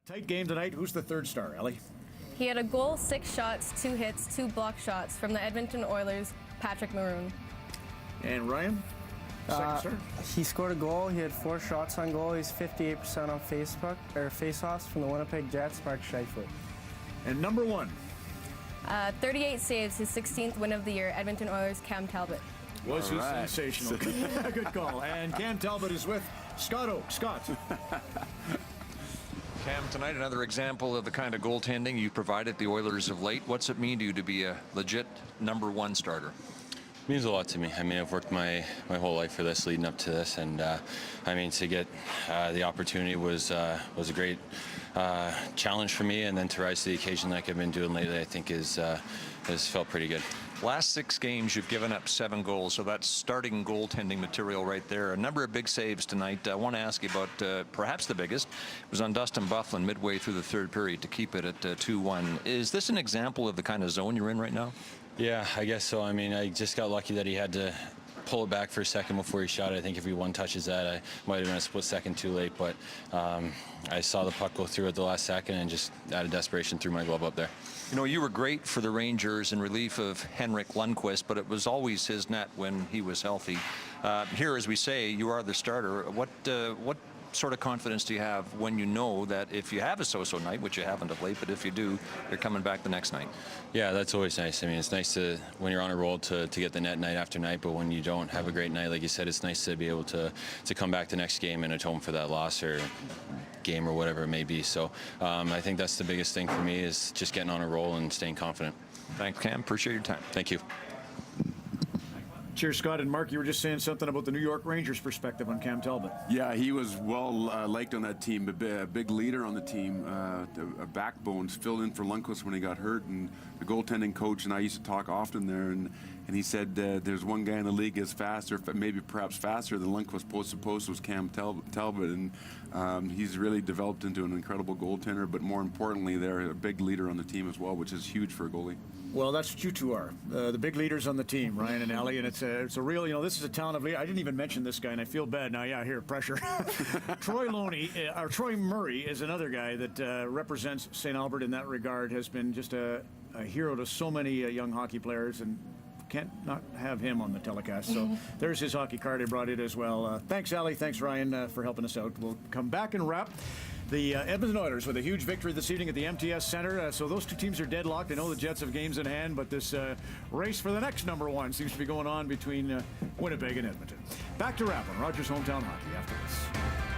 Tight game tonight. Who's the third star, Ellie? He had a goal, 6 shots, 2 hits, 2 block shots from the Edmonton Oilers, Patrick Maroon. And Ryan? Second star? He scored a goal. He had 4 shots on goal. He's 58% on face-offs from the Winnipeg Jets, Mark Scheifele. And number 1? 38 saves, his 16th win of the year, Edmonton Oilers, Cam Talbot. Was he sensational? Good call. And Cam Talbot is with Scott Oake. Scott. Cam, tonight another example of the kind of goaltending you provided the Oilers of late. What's it mean to you to be a legit number 1 starter? It means a lot to me. I mean, I've worked my whole life for this, leading up to this, and I mean, to get the opportunity was a great challenge for me, and then to rise to the occasion like I've been doing lately, I think has felt pretty good. Last 6 games, you've given up 7 goals, so that's starting goaltending material right there. A number of big saves tonight. I want to ask you about perhaps the biggest. It was on Dustin Byfuglien midway through the 3rd period to keep it at 2-1. Is this an example of the kind of zone you're in right now? Yeah, I guess so. I mean, I just got lucky that he had to pull it back for a second before he shot it. I think if he one touches that, I might have been a split second too late, but I saw the puck go through at the last second and just out of desperation threw my glove up there. You know, you were great for the Rangers in relief of Henrik Lundqvist, but it was always his net when he was healthy. Here, as we say, you are the starter. What sort of confidence do you have when you know that if you have a so-so night, which you haven't of late, but if you do, you're coming back the next night? Yeah, that's always nice. I mean, it's nice to, when you're on a roll, to get the net night after night, but when you don't have a great night, like you said, it's nice to be able to come back the next game and atone for that loss or game or whatever it may be. So I think that's the biggest thing for me, is just getting on a roll and staying confident. Thanks, Cam. Appreciate your time. Thank you. Cheers, Scott. And Mark, you were just saying something about the New York Rangers' perspective on Cam Talbot. Yeah, he was well liked on that team, a big leader on the team, a backbone, filled in for Lundqvist when he got hurt, and the goaltending coach and I used to talk often there, and he said there's one guy in the league that's faster, maybe perhaps faster than Lundqvist post to post, was Cam Talbot, and he's really developed into an incredible goaltender, but more importantly, they're a big leader on the team as well, which is huge for a goalie. Well, that's what you two are, the big leaders on the team, Ryan and Ellie, and it's a real, you know, this is a town of leaders. I didn't even mention this guy, and I feel bad now. Yeah, here, pressure. Troy Murray is another guy that represents St. Albert in that regard, has been just a hero to so many young hockey players, and can't not have him on the telecast. So there's his hockey card. I brought it as well. Thanks, Ellie. Thanks, Ryan, for helping us out. We'll come back and wrap. The Edmonton Oilers with a huge victory this evening at the MTS Center. So those two teams are deadlocked. I know the Jets have games in hand, but this race for the next number 1 seems to be going on between Winnipeg and Edmonton. Back to wrap on Rogers Hometown Hockey after this.